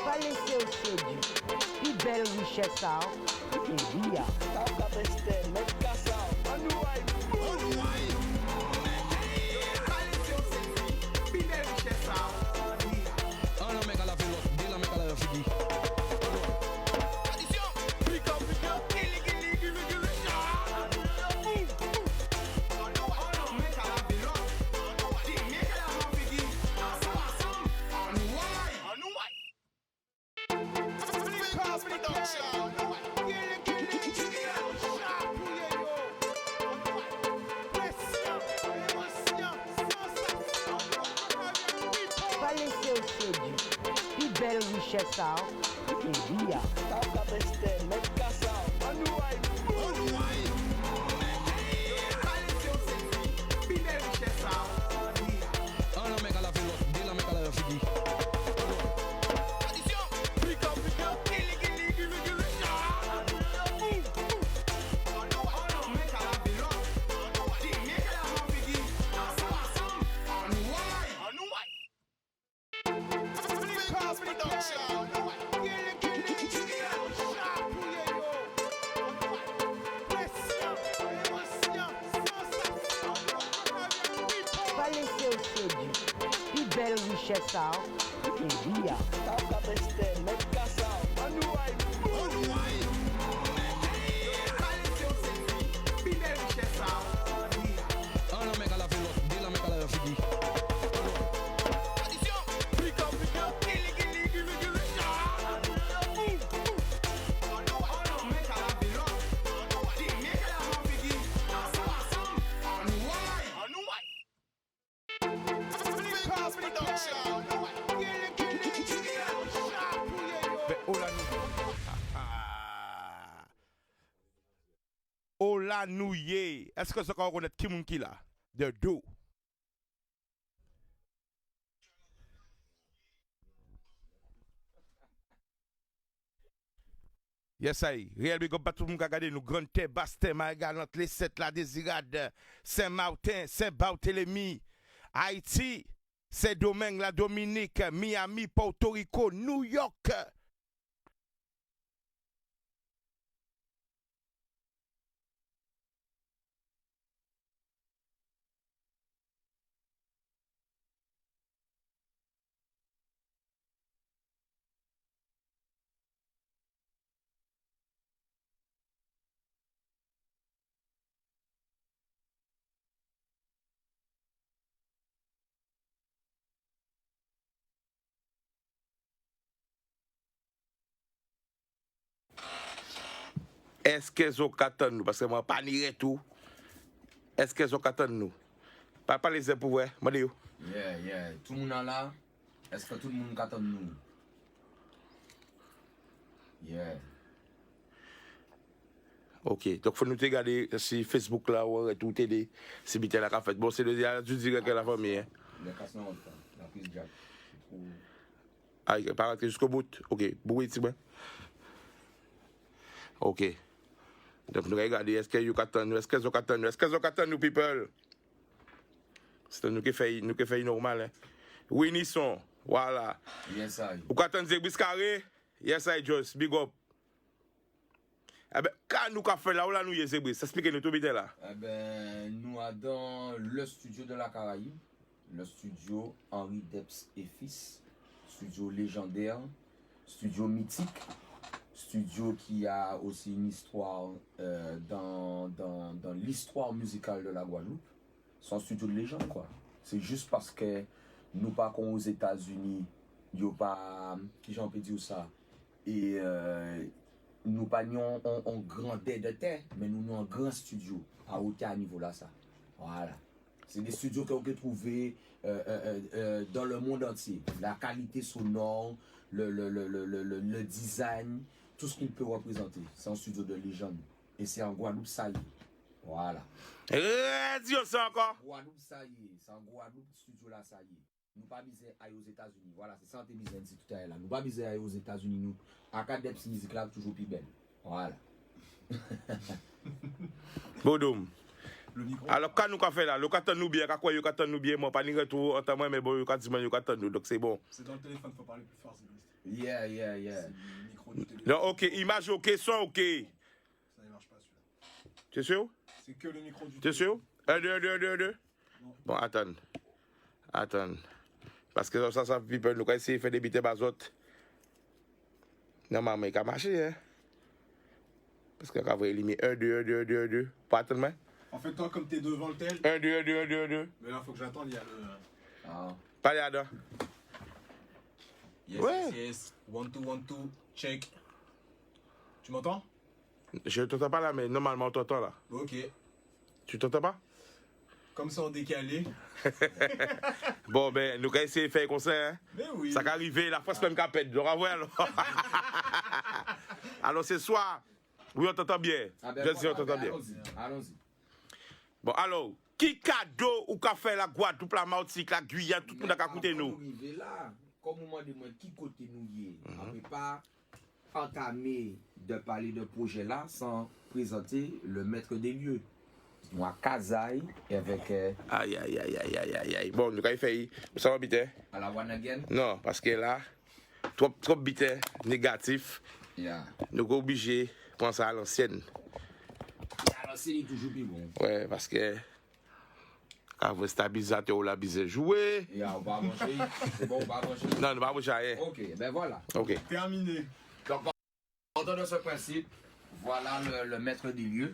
Pas laisser au séduit. Plus belle richesse, et via. Pas laisser au séduit. Plus belle richesse, et via. Pas laisser au séduit. Plus belle richesse, et via. Ola Nouye. Est-ce que c'est qu'on connaît qui moun qui là? De Do. Yes, aïe. Réel big up à tout le monde qui a regardé nous grande terre, basse terre, Marie-Galante, les 7 la Désirade, Saint-Martin, Saint-Barthélemy, Haïti, Saint-Domingue, la Dominique, Miami, Porto Rico, New York. Est-ce que vous attendez nous? Parce que moi, pas ni tout. Est-ce que vous attendez nous? Pas les pour vous, moi dis. Yeah. Tout le monde est là. Est-ce que tout le monde attend nous? Yeah. Ok, donc faut nous regarder si Facebook là ou tout aider si bien la fait. Bon, c'est le dia tu dirais que la famille. Les cassons la prise jack. Ah, par jusqu'au bout. Ok, bruit c'est bon. Ok. Donc nous regarder est-ce que vous attendez nous? Est-ce que vous attendez nous? Est-ce que vous attendez nous people? C'est nous qui fait normal hein. Winison, voilà. Yes I. Vous attendez Zébris Carré? Yes I just big up. Eh ben, quand nous avons fait là, où là nous y est, expliquez-nous tout bien là. Eh ben, nous sommes dans le studio de la Caraïbe, le studio Henri Depps et Fils, studio légendaire, studio mythique, studio qui a aussi une histoire dans l'histoire musicale de la Guadeloupe. C'est un studio de légende quoi. C'est juste parce que nous pas qu'on aux États-Unis, yo pas qui j'en peux dire ça et nous pas en grandeur de terre, mais nous avons un grand studio à hauteur à niveau là ça. Voilà. C'est des studios que vous pouvez trouver dans le monde entier. La qualité sonore, le design, tout ce qu'il peut représenter. C'est un studio de légende. Et c'est en Guadeloupe, ça y est. Voilà. Radio ça encore. Guadeloupe, ça y est. C'est en Guadeloupe, studio là, ça y est. Nous pas besoin d'aller aux États-Unis. Voilà, c'est ça que je disais tout à l'heure. Nous pas besoin d'aller aux États-Unis. Nous, à Depps Music là, toujours plus belle. Voilà. Bodoum. Le micro. Alors, quand nous avons fait là, nous avons nous bien, quand nous avons bien, moi, pas ni retour, en temps mais bon, nous avons nous, donc c'est bon. C'est dans le téléphone, faut parler plus fort, c'est Yeah. le micro du téléphone. Non, ok, image ok, son ok. Ça ne marche pas celui-là. Tu es sûr? C'est que le micro du Tu es sûr? 1, 2, 2, 2, 2. Non. Bon, attends. Parce que ça, people, nous avons essayé de faire des bites bazotes. Normalement, il a marché, hein. Parce qu'on va éliminer 1, 2, 2, 2, 2. Pas attendre, En fait, toi, comme t'es devant le tel, 1, 2, 2, 2, 2. mais là, faut que j'attende, il y a le. Ah. Pas là-dedans. Yes, Ouais. yes. 1, 2, 1, 2, check. Tu m'entends? Je ne t'entends pas là, mais normalement, on t'entend là. Ok. Tu t'entends pas? Comme ça, en décalé. Bon, ben, nous avons essayé de faire comme ça, hein. Mais oui. Ça va arriver, la force même qu'à pète. Donc, alors. Alors, ce soir, oui, on t'entend bien. Ah ben, Je dis, on voilà, t'entend bien. Allons-y. Bon, alors, qui cadeau ou qu'a fait la Guadeloupe, la Martinique, la Guyane, tout le monde a écouté nous? Arrivé là, comme on m'a demandé qui côté nous y est, on ne peut pas entamer de parler de projet là sans présenter le maître des lieux. Moi, Kazaï, avec Aïe. Bon, nous avons fait, nous sommes habités. à la One Again. Non, parce que là, trop bité, négatif, Yeah. nous sommes obligés de prendre ça à l'ancienne. Alors, c'est toujours plus bon. Ouais, parce que quand vous stabilisateur ou la bise jouer. Yeah, on va manger. C'est bon, on va manger. Non, nous ne pouvons pas rien. Ok, ben voilà. Ok. Terminé. Donc, en dehors de ce principe, voilà le maître des lieux.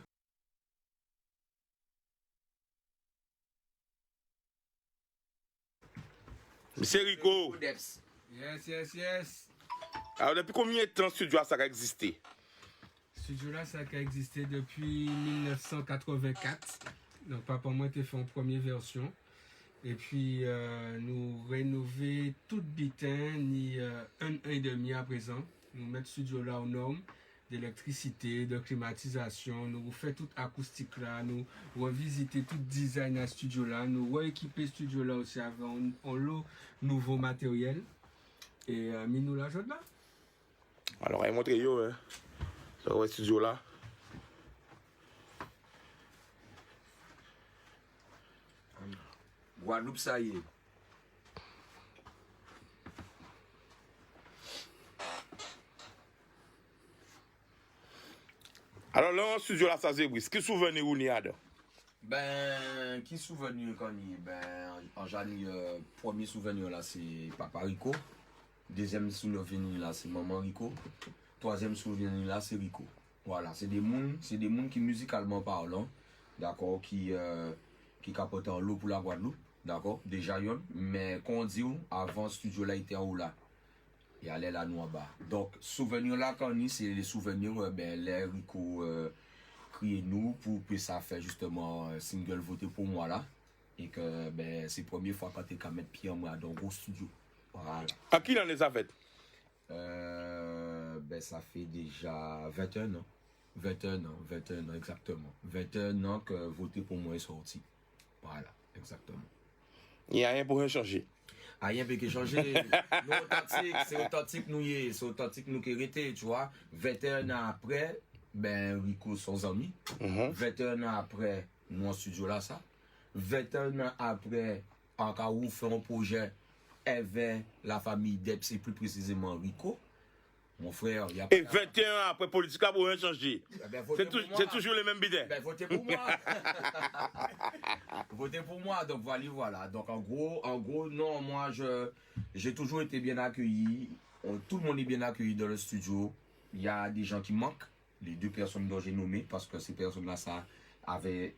Monsieur Rico, Deps. Yes. alors depuis combien de temps ce studio ça a existé? Ce studio-là, ça a existé depuis 1984. Donc, papa, moi, t'ai fait en première version. Et puis, nous rénover toute bitin, ni un an et demi à présent. Nous mettre ce studio-là aux normes d'électricité, de climatisation. Nous refait toute acoustique là. Nous revisiter tout design à ce studio-là. Nous rééquiper ce studio-là aussi avec un nouveau matériel. Et nous la là. Alors, elle montre yo, hein. Le studio là. Guadeloupe, ça y est. Alors là, le studio là, ça c'est brise. Quel souvenir ou n'y a dedans? Ben, qui souvenir qu'on y est? Ben, en janvier, premier souvenir là, c'est Papa Rico. Deuxième souvenir là, c'est Maman Rico. Troisième souvenir là, c'est Rico. Voilà, c'est des mondes qui musicalement parlant, d'accord, qui capotent en l'eau pour la Guadeloupe, d'accord, déjà yon, mais qu'on dit avant studio là était en haut là. Et allait là nous en bas. Donc, souvenir là qu'on y, c'est les souvenirs, ben, les Rico crier nous pour que ça fait justement single voté pour moi là. Et que ben, c'est la première fois que tu as mettre pied en moi dans un gros studio. Voilà. À qui l'en est ça fait? Ben, ça fait déjà 21 ans. 21 ans exactement. 21 ans que voter pour moi est sorti. Voilà, exactement. Il n'y a rien pour rien changer. Rien peut changer. Nous authentique, c'est authentique nous y est, c'est authentique nous qui était, tu vois. 21 ans après, ben Rico sans amis. 21 ans après, nous en studio là ça. 21 ans après, en cas où fait un projet avec la famille Deps et plus précisément Rico. Mon frère, il y a Et 21 ans après, politique a pour rien changer. ben, votez pour moi. C'est toujours les mêmes bidets. Ben, votez pour moi. Votez pour moi. Donc voilà. Donc en gros, non, moi j'ai toujours été bien accueilli. Tout le monde est bien accueilli dans le studio. Il y a des gens qui manquent. Les deux personnes dont j'ai nommé, parce que ces personnes-là, ça avait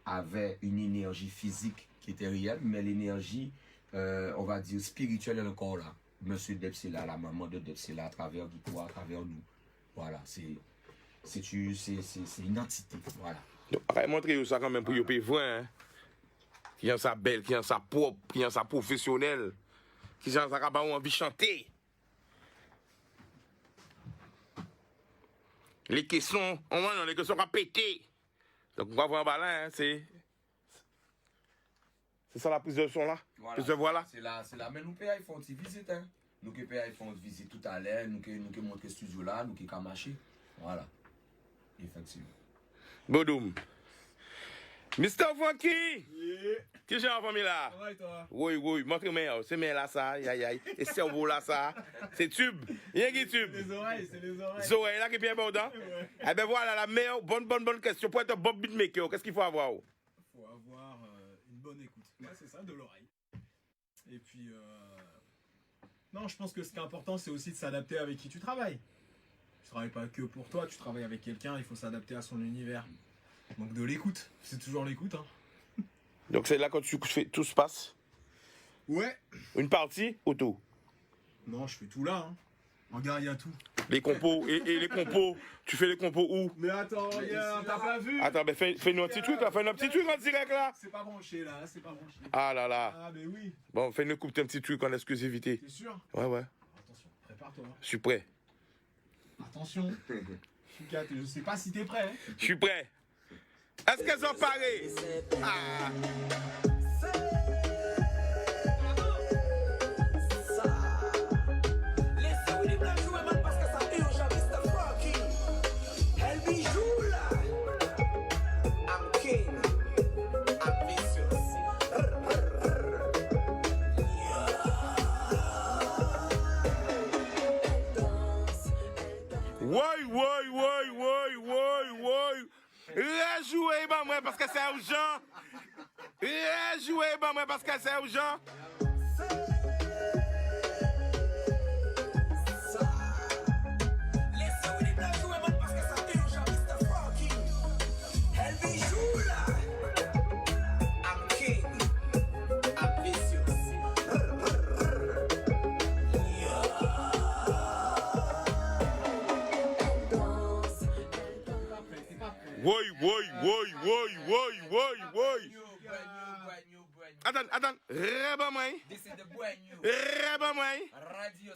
une énergie physique qui était réelle, mais l'énergie, on va dire, spirituelle est encore là. Monsieur Depsela, la maman de Depsela, à travers Guito, à travers nous. Voilà, c'est une entité. Voilà. Donc, on va montrer ça quand même pour y voir, hein. Qui a sa belle, qui a sa propre, qui a sa professionnelle, qui a sa capable envie de chanter. Les caissons, les caissons à péter. Donc on va voir en bas là, hein, c'est ça la prise de son là. Voilà, Prise de voix là. c'est là. Mais nous payons, ils font une visite. Hein. Nous qui payons, ils font une visite tout à l'heure. Nous qui montrons le studio là, nous qui marcher. Voilà. Effectivement. Bodoum. Mr. Funky! Qui j'ai en famille là? Ouais, toi. Oui, montre-moi, c'est mais là ça, aïe aïe, et cerveau là ça, c'est tube, rien qui tube. Les oreilles, c'est les oreilles. Les oreilles là qui est bien important. Ouais. Eh ben voilà, la meilleure, bonne question pour être un bon beatmaker, qu'est-ce qu'il faut avoir? Faut avoir une bonne écoute. Ouais, c'est ça, de l'oreille. Et puis, non, je pense que ce qui est important, c'est aussi de s'adapter avec qui tu travailles. Tu travailles pas que pour toi, tu travailles avec quelqu'un, il faut s'adapter à son univers. Donc de l'écoute, c'est toujours l'écoute. Hein. Donc c'est là quand tu fais, tout se passe? Ouais. Une partie ou tout? Non, je fais tout là. Hein. Regarde, il y a tout. Les compos, et les compos, tu fais les compos où? Mais attends, t'as pas vu? Attends, ben fais-nous un petit truc là, fais-nous un petit truc en direct là. C'est pas branché là, c'est pas branché. Ah là là. Ah, mais oui. Bon, fais-nous couper un petit truc en exclusivité. T'es sûr? Ouais. Attention, prépare-toi. Je suis prêt. Attention. Je sais pas si t'es prêt. Hein. Je suis prêt. Est-ce qu'elles ont paré? Ah. Ouais. Rejouez, ben moi, parce que c'est urgent. Rejouez, ben moi, parce que c'est urgent. Oui. Attends. Reba moi. Reba moi.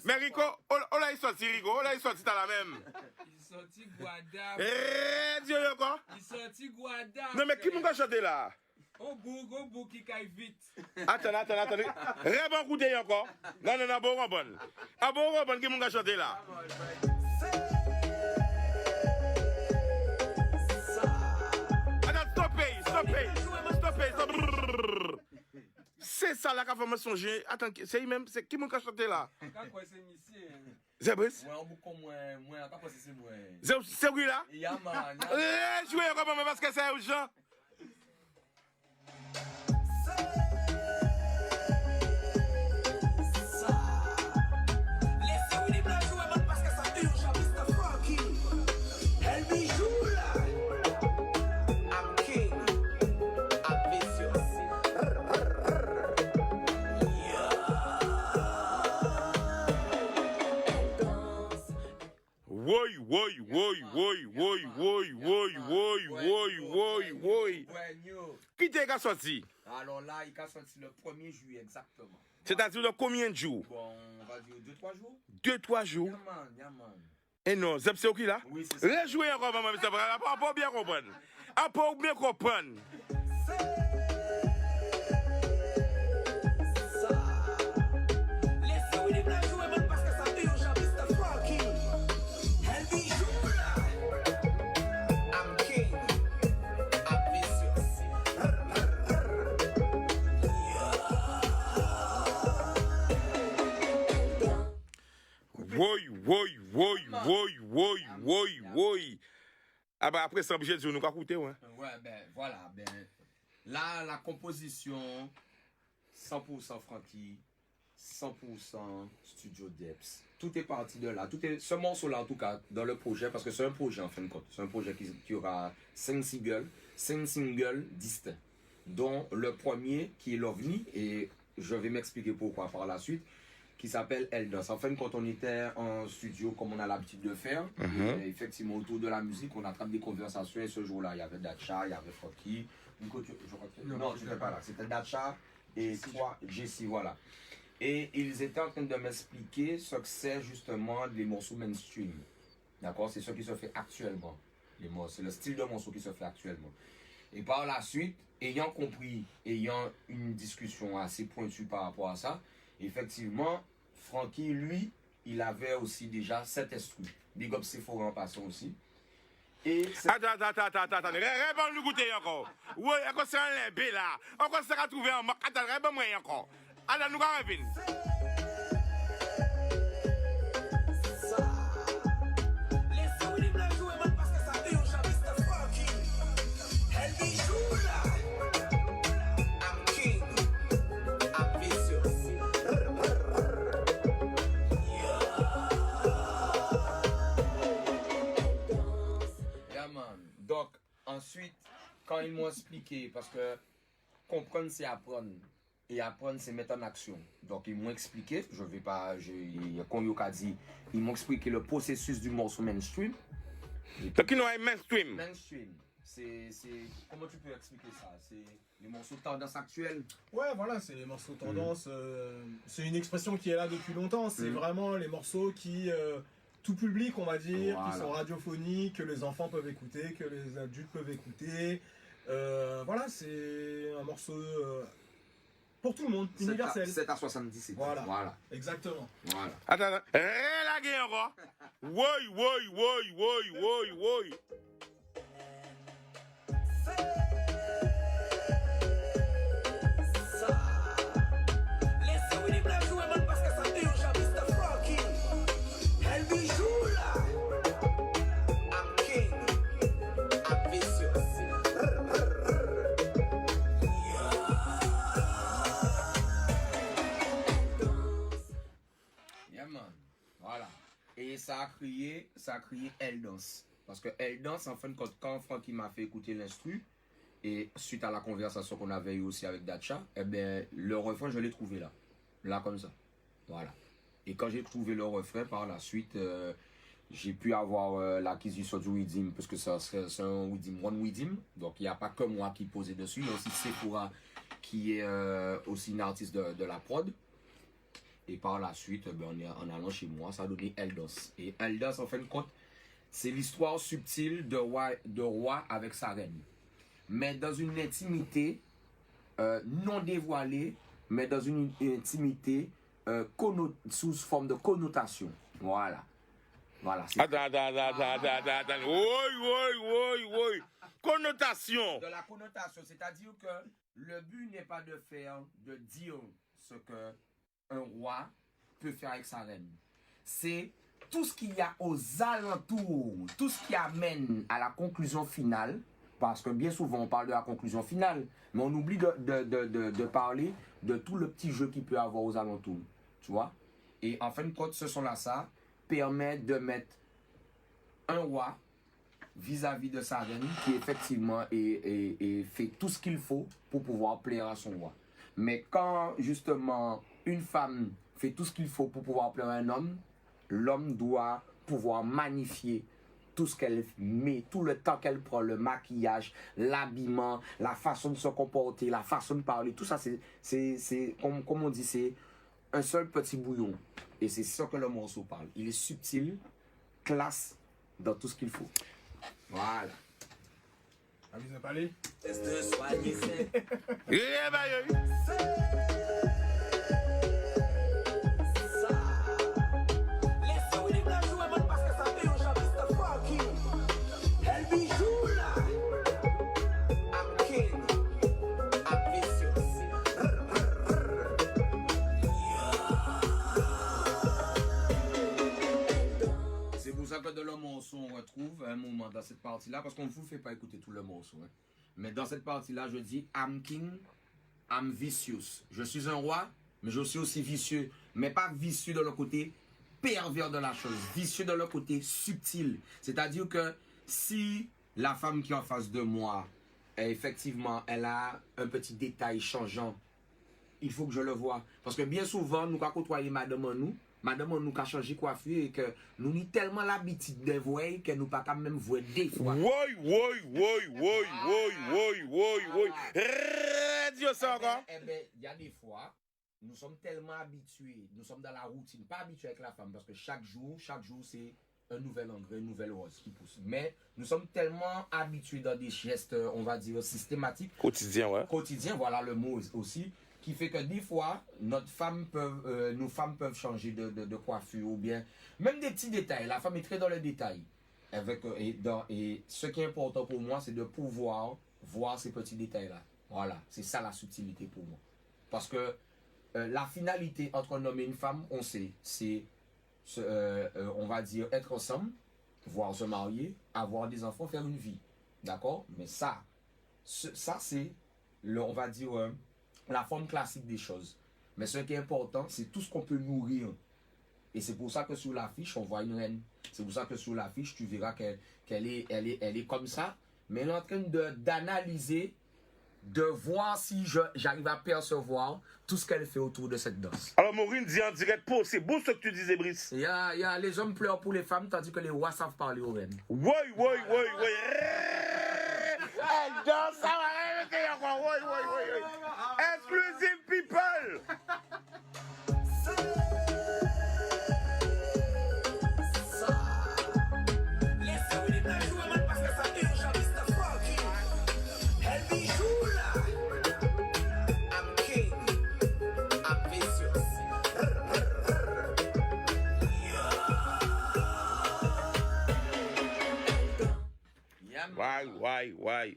Mais Rico, on a sorti Rico, on a sorti dans la même. Il sorti Guada. Dieu encore. Il sorti Guada. Non mais qui m'a chanté là? Au bout qui caille vite. Attends. Reba écoutez encore. Non, bon Robin. Ah bon Robin qui m'a chanté là? Stop. C'est ça là qu'a fait me songer. Attends, c'est même, c'est qui m'a chanté là? C'est Brice? C'est lui là? Jouez encore parce que c'est urgent. Oui. Qui t'es sorti? Alors là, il a sorti le 1er juillet exactement. C'est-à-dire le combien de jours? Bon, on va dire 2-3 jours. 2-3 jours? Yaman. Et non, c'est OK là? Oui, c'est ça. Rejouez encore, maman, c'est vrai. Pas bien comprendre. Pas bien comprendre. Oui. Ah bah après ça, obligé de nous écouter, ouais. Ouais, voilà, là, la composition, 100% Franky, 100% Studio Depths. Tout est parti de là. Ce morceau-là, en tout cas, dans le projet, parce que c'est un projet en fin de compte. C'est un projet qui aura 5 singles distincts, dont le premier qui est l'OVNI, et je vais m'expliquer pourquoi par la suite, qui s'appelle Eldos. En fin de compte, on était en studio comme on a l'habitude de faire. Et effectivement, autour de la musique, on attrape des conversations. Et ce jour-là, il y avait Dacha, il y avait Franky. Non, tu n'étais pas là. C'était Dacha et toi, Jessie, voilà. Et ils étaient en train de m'expliquer ce que c'est justement les morceaux mainstream. D'accord? C'est ce qui se fait actuellement. C'est le style de morceau qui se fait actuellement. Et par la suite, ayant une discussion assez pointue par rapport à ça, effectivement, Franky, lui, il avait aussi déjà cet esprit. Big up Sephora en passant aussi. Et c'est- Attends. Réponds nous goûter encore. Oui, encore c'est un lébé là. Encore c'est à trouver en marque. Attends, réponds-moi encore. Attends, nous allons revenir. Yeah, man. Donc, ensuite, quand ils m'ont expliqué, parce que comprendre c'est apprendre, et apprendre c'est mettre en action. Donc, ils m'ont expliqué, je vais pas, comme Yoka dit, ils m'ont expliqué le processus du morceau mainstream. Donc, qui nous est mainstream. Mainstream, comment tu peux expliquer ça? C'est les morceaux tendance actuelle. Ouais, voilà, c'est les morceaux tendance. C'est une expression qui est là depuis longtemps. C'est vraiment les morceaux qui, tout public, on va dire, Voilà. qui sont radiophoniques, que les enfants peuvent écouter, que les adultes peuvent écouter. Voilà, c'est un morceau pour tout le monde, universel. 7 à 77. Voilà. Exactement. Voilà. Attends. La guerre encore. Oui. Yeah, man. Voilà. Et ça a crié Elle danse. Parce que Elle danse, en fin de compte, quand Francky m'a fait écouter l'instru, et suite à la conversation qu'on avait eue aussi avec Dacha, eh bien, le refrain, je l'ai trouvé là. Là, comme ça. Voilà. Et quand j'ai trouvé le refrain, par la suite, j'ai pu avoir l'acquisition du Widim, parce que c'est un Widim, One Widim. Donc, il n'y a pas que moi qui posais dessus. Il y a aussi Sephora, qui est aussi une artiste de la prod. Et par la suite, en allant chez moi, ça a donné Eldos. Et Eldos, en fin de compte, c'est l'histoire subtile de roi avec sa reine. Mais dans une intimité non dévoilée, mais dans une intimité sous forme de connotation. Voilà. Attends. Oui. Connotation. De la connotation, c'est-à-dire que le but n'est pas de dire ce que un roi peut faire avec sa reine. C'est tout ce qu'il y a aux alentours, tout ce qui amène à la conclusion finale, parce que bien souvent on parle de la conclusion finale, mais on oublie de parler de tout le petit jeu qu'il peut avoir aux alentours, tu vois. Et en fin de compte, ce son-là, ça permet de mettre un roi vis-à-vis de sa reine qui effectivement fait tout ce qu'il faut pour pouvoir plaire à son roi. Mais quand justement une femme fait tout ce qu'il faut pour pouvoir plaire à un homme, l'homme doit pouvoir magnifier tout ce qu'elle met, tout le temps qu'elle prend, le maquillage, l'habillement, la façon de se comporter, la façon de parler, tout ça c'est comme on dit, c'est un seul petit bouillon. Et c'est ça que le morceau parle. Il est subtil, classe dans tout ce qu'il faut. Voilà. Amis à parler. C'est pour ça que dans le morceau, on retrouve un moment dans cette partie-là, parce qu'on ne vous fait pas écouter tout le morceau. Hein. Mais dans cette partie-là, je dis I'm king, I'm vicious. Je suis un roi, mais je suis aussi vicieux. Mais pas vicieux dans le côté pervers de la chose, vicieux dans le côté subtil. C'est-à-dire que si la femme qui est en face de moi, effectivement, elle a un petit détail changeant, il faut que je le vois. Parce que bien souvent, nous avons côtoyé madame nous a changé coiffure et que nous avons tellement l'habitude de voir que nous ne pouvons pas même voir des fois. Radio ça encore. Eh ben, il y a des fois, nous sommes tellement habitués, nous sommes dans la routine, pas habitués avec la femme, parce que chaque jour c'est un nouvel engrais, une nouvelle rose qui pousse. Mais nous sommes tellement habitués dans des gestes, on va dire, systématiques. Quotidien, ouais. Quotidien, voilà le mot aussi, qui fait que des fois, nos femmes peuvent changer de coiffure, ou bien même des petits détails. La femme est très dans les détails. Et ce qui est important pour moi, c'est de pouvoir voir ces petits détails-là. Voilà, c'est ça la subtilité pour moi. Parce que la finalité entre un homme et une femme, on sait, c'est, on va dire, être ensemble, voire se marier, avoir des enfants, faire une vie. D'accord? Mais ça c'est, on va dire, la forme classique des choses. Mais ce qui est important, c'est tout ce qu'on peut nourrir. Et c'est pour ça que sur l'affiche, on voit une reine. C'est pour ça que sur l'affiche, tu verras qu'elle est comme ça. Mais elle est en train d'analyser, de voir si j'arrive à percevoir tout ce qu'elle fait autour de cette danse. Alors, Maureen dit en direct, c'est beau ce que tu disais, Brice. Les hommes pleurent pour les femmes, tandis que les rois savent parler aux reines. Oui. Elle danse, ça va oui. Exclusive people.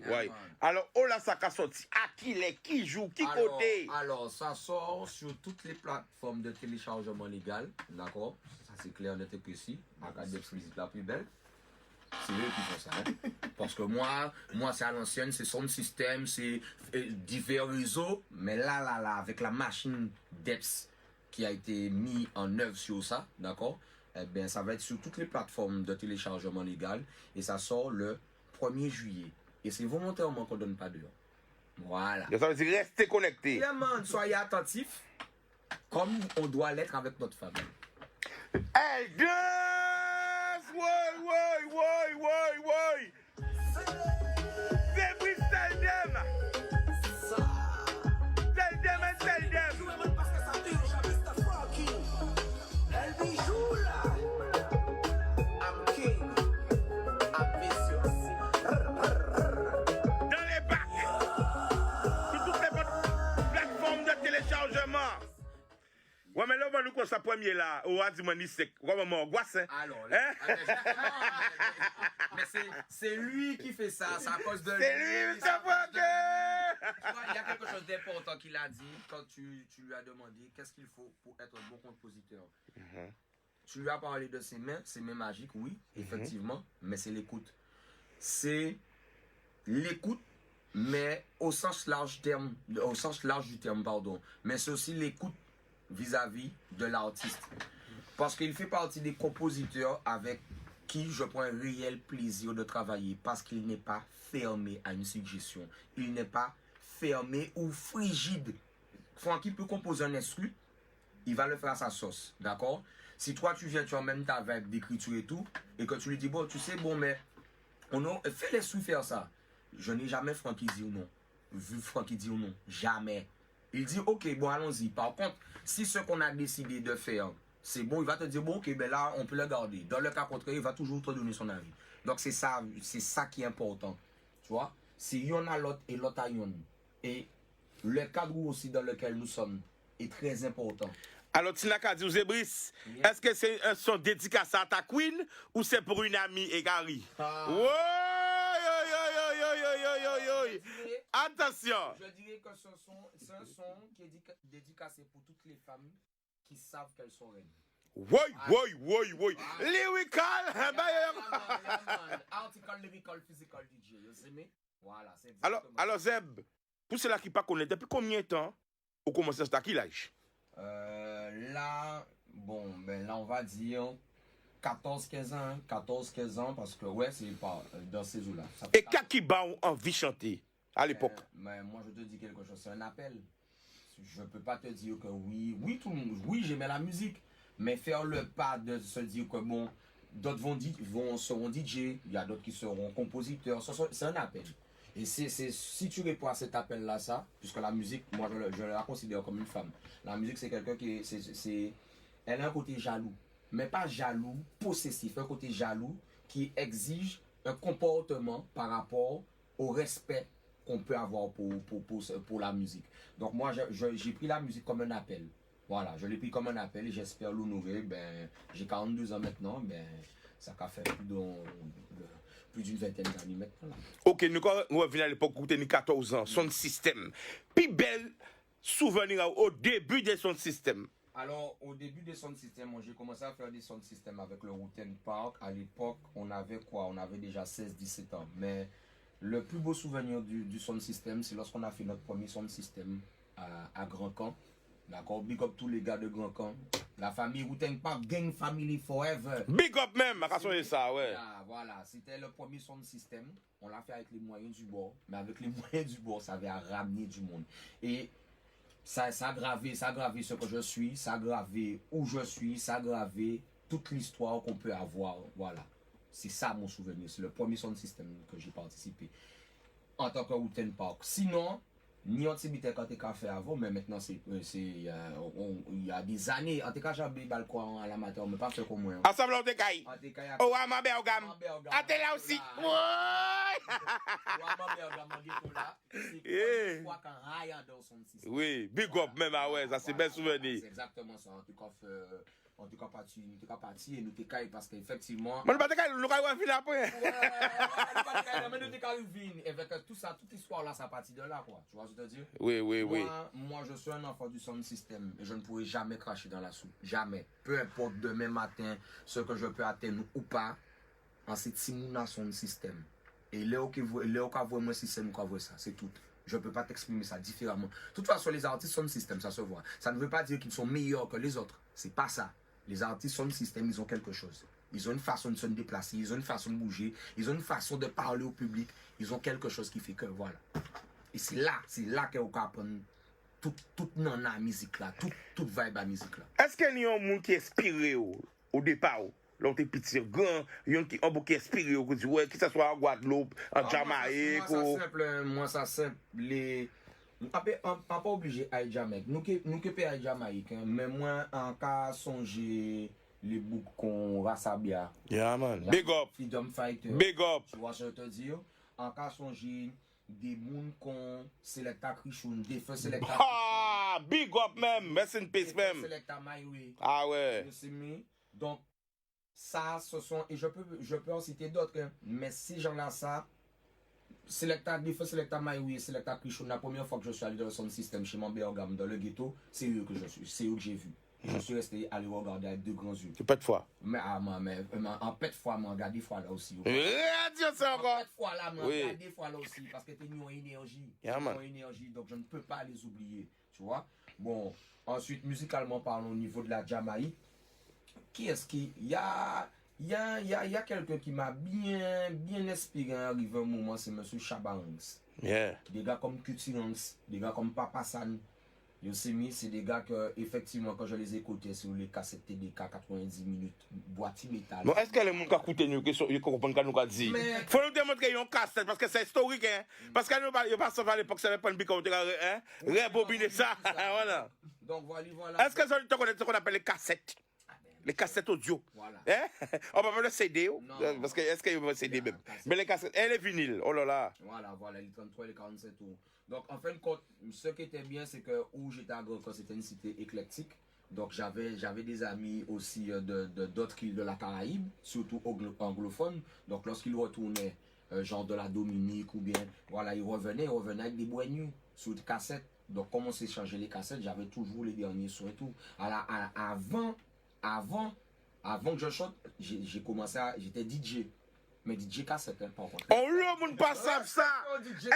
Ouais. Alors, là, ça a sorti. À qui joue, côté? Alors, ça sort sur toutes les plateformes de téléchargement légal. D'accord? Ça, c'est clair, net et précis. Regardez la plus belle. C'est eux qui font ça. Hein? Parce que moi c'est à l'ancienne, c'est son système, c'est divers réseaux. Mais là, avec la machine DEPS qui a été mis en œuvre sur ça, d'accord? Eh bien, ça va être sur toutes les plateformes de téléchargement légal. Et ça sort le 1er juillet. Et c'est volontairement qu'on ne donne pas d'heure. Voilà. Ça veut dire restez connectés. Vraiment, soyez attentifs, comme on doit l'être avec notre famille. Elle danse! Ouais. C'est Brice, tell them! Tell them! Ouais, mais là, on va nous quoi ça premier là. On va dire, c'est vraiment angoisse. Alors, là, mais c'est lui qui fait ça, c'est à cause de lui. C'est lui, Tu vois, il y a quelque chose d'important qu'il a dit quand tu lui as demandé qu'est-ce qu'il faut pour être un bon compositeur. Tu lui as parlé de ses mains magiques, oui, effectivement, mais c'est l'écoute. C'est l'écoute, mais au sens large du terme, pardon. Mais c'est aussi l'écoute vis-à-vis de l'artiste. Parce qu'il fait partie des compositeurs avec qui je prends un réel plaisir de travailler parce qu'il n'est pas fermé à une suggestion. Il n'est pas fermé ou frigide. Francky peut composer un instru, il va le faire à sa sauce, d'accord? Si toi tu viens, tu emmènes ta vibe d'écriture et tout, et que tu lui dis, bon, tu sais, bon, mais fais les sous faire ça. Je n'ai jamais Francky dire non. Vu Francky dire non. Jamais. Il dit, ok, bon, allons-y. Par contre, si ce qu'on a décidé de faire, c'est bon, il va te dire, bon, ok, ben là, on peut le garder. Dans le cas contraire, il va toujours te donner son avis. Donc, c'est ça qui est important. Tu vois? C'est yon à l'autre et l'autre à yon. Et le cadre aussi dans lequel nous sommes est très important. Alors, Tinaka dit, Brice, est-ce que c'est un son dédicace à ta queen ou c'est pour une amie égari? Attention! Je dirais que c'est un son qui est dédicacé pour toutes les femmes qui savent qu'elles sont reines. Oui. Lyrical! Article, lyrical, physical DJ. Vous aimez? Voilà, c'est exactement. Alors, Zeb, pour ceux-là qui ne connaissent pas, depuis combien de temps vous commencez à quel âge? Là, on va dire 14-15 ans. 14-15 ans, parce que, ouais, c'est pas dans ces eaux-là. Et qu'est-ce qui va envie de chanter à l'époque? Mais moi, je te dis quelque chose, c'est un appel. Je ne peux pas te dire que oui, tout le monde, oui, j'aimais la musique, mais faire le pas de se dire que, bon, d'autres seront DJ, il y a d'autres qui seront compositeurs, c'est un appel. Et si tu réponds à cet appel-là, puisque la musique, moi, je la considère comme une femme. La musique, c'est quelqu'un elle a un côté jaloux, mais pas jaloux, possessif, un côté jaloux qui exige un comportement par rapport au respect qu'on peut avoir pour la musique. Donc moi, j'ai pris la musique comme un appel. Voilà, je l'ai pris comme un appel et j'espère l'honorer. J'ai 42 ans maintenant, Ça a fait plus d'une vingtaine d'années maintenant. Là. Ok, nous revenons à l'époque où tu as 14 ans, son système. Puis belle souvenir au début de son système. Alors, au début de sound system, j'ai commencé à faire des sound system avec le Wu-Tang Park. À l'époque, on avait quoi? On avait déjà 16-17 ans. Mais le plus beau souvenir du sound system, c'est lorsqu'on a fait notre premier sound system à Grand Camp. D'accord? Big up tous les gars de Grand Camp. La famille Wu-Tang Park, Gang Family Forever. Big up même, à ça, ouais. Voilà, c'était le premier sound system. On l'a fait avec les moyens du bord. Mais avec les moyens du bord, ça avait ramené du monde. Et ça a gravé ce que je suis, ça a gravé où je suis, ça a gravé toute l'histoire qu'on peut avoir. Voilà. C'est ça mon souvenir. C'est le premier sound system que j'ai participé en tant que Wu-Tang Park. Sinon, ni Antibité quand tu as fait avant, mais maintenant il y a des années. En tout cas, j'avais balcon à l'amateur, mais pas fait comme moi. Ensemble, on te caille. Oh, à ma bergame. Ah, t'es là aussi. Oui, big up même, ah ouais, ça c'est bien souvenir. C'est exactement ça. En tout cas, parti et nous t'es caille parce qu'effectivement. Mais nous pas te caille, nous allons finir après. Mais nous t'es caille et avec tout ça, toute l'histoire là, ça partit de là, quoi. Tu vois ce que je veux dire? Oui. Moi, je suis un enfant du sound system et je ne pourrai jamais cracher dans la soupe. Jamais. Peu importe demain matin ce que je peux atteindre ou pas, en cette simuna sound system. Et là où voit moi système, où voit ça, c'est tout. Je ne peux pas t'exprimer ça différemment. De toute façon, les artistes sound system, ça se voit. Ça ne veut pas dire qu'ils sont meilleurs que les autres. C'est pas ça. Les artistes sound system, ils ont quelque chose. Ils ont une façon de se déplacer, ils ont une façon de bouger, ils ont une façon de parler au public. Ils ont quelque chose qui fait que voilà. Et c'est là qu'on peut apprendre toute nana musique là, toute vibe à musique là. Est-ce qu'il y a un monde qui est inspiré au départ? Là, on est petit, grand, il y a un monde qui est inspiré, que ce soit en Guadeloupe, en Jamaïque. Moi, ça simple. On pas obligé à Jamaïque. Nous qui pas à Jamaïque, hein, mais moi, en cas songer les boucs qu'on Rassabia. Yeah, man. Big up. Freedom Fighter. Big up. Tu vois ce que je te dis? En cas songer des mouns qu'on Selecta Krichoun, des feux Selecta. Ah, big up même. Rest in peace même. Selecta Maïwe. Ah ouais. Donc, ça, ce sont, et je peux en citer d'autres, hein, mais si j'en ai ça, Selecta Maïwe, Selecta Krichoun, la première fois que je suis allé dans le sound system chez mon Bergam, dans le ghetto, c'est eux que je suis, c'est eux que j'ai vu. Je suis resté à les regarder avec deux grands yeux. Tu pètes fois. Mais en pète fois, moi, regardé fois là aussi. Dieu, c'est encore. En pète fois là, moi, regardé fois là aussi, parce que t'es une énergie. Énergie, donc je ne peux pas les oublier, tu vois. Bon, ensuite, musicalement parlant, au niveau de la Jamaïque, qui est-ce qui... Il y a quelqu'un qui m'a bien inspiré arrivé un moment, c'est M. Chabangs. Yeah. Des gars comme Cutirans, des gars comme Papa San. C'est des gars que, effectivement, quand je les écoutais sur les cassettes TDK 90 minutes, boîtier métal. Bon, est-ce que les gens qui écoutent nous, qui comprennent ce qu'on nous dit? Faut nous démontrer qu'ils ont cassette, parce que c'est historique, hein. Parce que nous, pas sauf à l'époque, ça n'avait pas une bicote, hein. Rebobiner ça, voilà. Donc, voilà. Est-ce que tu connais ce qu'on appelle les cassettes? Les cassettes audio. Voilà. Hein? On va pas le CD, non, parce que est-ce qu'il y a un CD même? Mais les cassettes, et les vinyles, oh là là. Voilà, les 33 et les 47 tours. Donc, en fin de compte, ce qui était bien, c'est que où j'étais à Grand Camp, c'était une cité éclectique. Donc, j'avais des amis aussi d'autres îles de la Caraïbe, surtout anglophones. Donc, lorsqu'ils retournaient, genre de la Dominique ou bien, voilà, ils revenaient avec des boignoux sur des cassettes. Donc, comme on s'échangeait les cassettes, j'avais toujours les derniers sons et tout. Avant que je chante, j'ai commencé à... J'étais DJ. Mais DJ cassette, hein, par contre. Oh là, mon pas ça! Exclusif!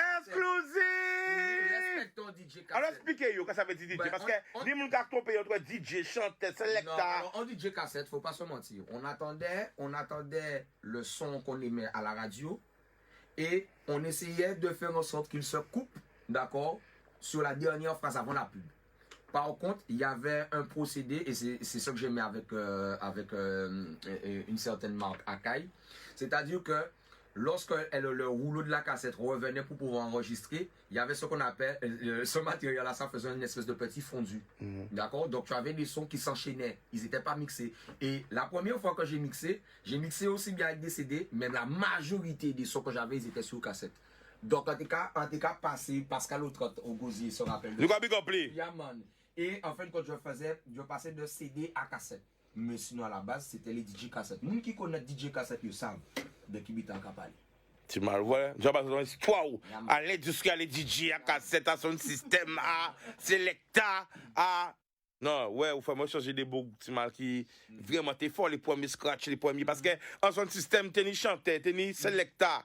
Respectons DJ cassette. Alors expliquez yo, qu'est-ce que ça veut dire DJ? Parce que les gens qui ont trompé entre DJ, chanteur, selecta. Non, alors en DJ cassette, faut pas se mentir. On attendait le son qu'on émet à la radio et on essayait de faire en sorte qu'il se coupe, d'accord, sur la dernière phrase avant la pub. Par contre, il y avait un procédé, et c'est ce que j'aimais avec une certaine marque Akai. C'est-à-dire que lorsque le rouleau de la cassette revenait pour pouvoir enregistrer, il y avait ce qu'on appelle, ce matériel-là, ça faisait une espèce de petit fondu. D'accord? Donc tu avais des sons qui s'enchaînaient, ils n'étaient pas mixés. Et la première fois que j'ai mixé aussi bien avec des CD, même la majorité des sons que j'avais, ils étaient sur cassette. Donc en tout cas passé, Pascal Autrot au Gosier se rappelle. Du coup, big up. Yeah, man. Et en fait, quand je passais de CD à cassette. mais sinon à la base, c'était les DJ cassettes. Les gens qui connaissent DJ cassette, ils savent de qui bitan ka parler. Tu m'as voilà. J'ai pas besoin d'histoire. À l'aide jusqu'à les DJ, à cassette, à son système, à Selecta, à. Non, ouais, il faut moi changer des bouts qui vraiment t'es fort, les premiers scratch, les premiers. Parce que en son système, t'es ni chanteur, t'es ni Selecta,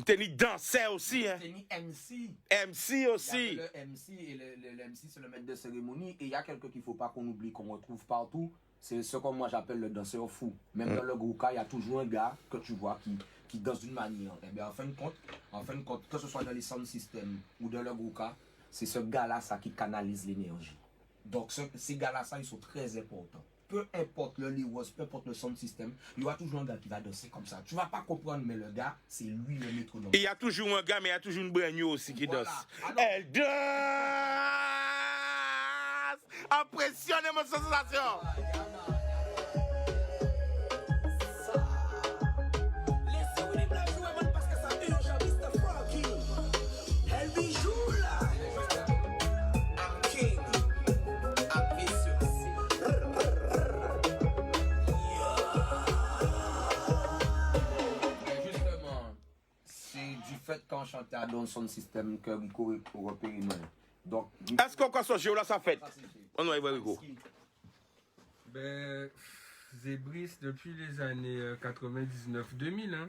t'es ni danseur aussi. Hein. T'es ni MC. MC aussi. Le MC et le MC, c'est le maître de cérémonie. Et il y a quelqu'un qu'il ne faut pas qu'on oublie, qu'on retrouve partout. C'est ce que moi j'appelle le danseur fou. Même dans le groupe, il y a toujours un gars que tu vois qui danse d'une manière. Et bien en fin de compte, que ce soit dans les sound systems ou dans le groupe, c'est ce gars-là ça qui canalise l'énergie. Donc ces gars-là, ça, ils sont très importants. Peu importe le lyrics, peu importe le sound system, il y aura toujours un gars qui va danser comme ça. Tu vas pas comprendre, mais le gars, c'est lui le métronome. Il y a toujours un gars, mais il y a toujours une brand aussi qui danse. Elle danse! Impressionne mon sensation! Quand chanter dans son système que Rico repère. Donc, est-ce qu'on peut sortir là ça fait? On va y voir Rico. Ben, Zebris depuis les années 99-2000, hein,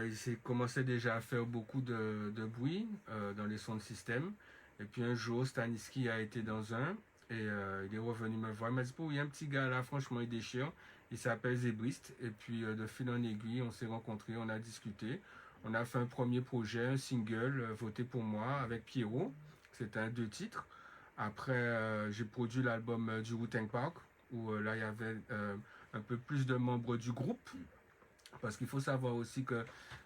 il s'est commencé déjà à faire beaucoup de bruit dans les sons de système. Et puis un jour, Staniski a été dans un et il est revenu me voir. Il m'a dit, il y a un petit gars là, franchement, il déchire. Il s'appelle Zebrist. Et puis de fil en aiguille, on s'est rencontrés, on a discuté. On a fait un premier projet, un single, voté pour moi, avec Pierrot. C'était un 2 titres. Après, j'ai produit l'album du Wu-Tang Park, où là, il y avait un peu plus de membres du groupe. Parce qu'il faut savoir aussi que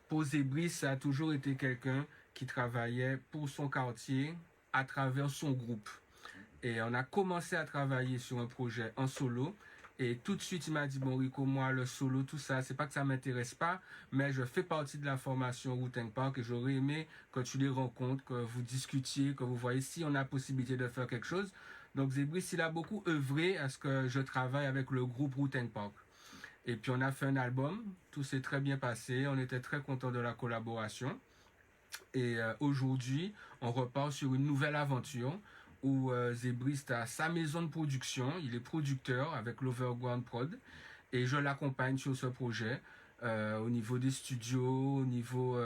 pour Zebris, ça a toujours été quelqu'un qui travaillait pour son quartier à travers son groupe. Et on a commencé à travailler sur un projet en solo. Et tout de suite, il m'a dit, bon Rico, moi, le solo, tout ça, c'est pas que ça m'intéresse pas, mais je fais partie de la formation Wu-Tang Park et j'aurais aimé que tu les rencontres, que vous discutiez, que vous voyez si on a possibilité de faire quelque chose. Donc Zebris, il a beaucoup œuvré à ce que je travaille avec le groupe Wu-Tang Park. Et puis on a fait un album, tout s'est très bien passé, on était très contents de la collaboration. Et aujourd'hui, on repart sur une nouvelle aventure où Zebrist a sa maison de production, il est producteur avec l'Overground Prod et je l'accompagne sur ce projet au niveau des studios, au niveau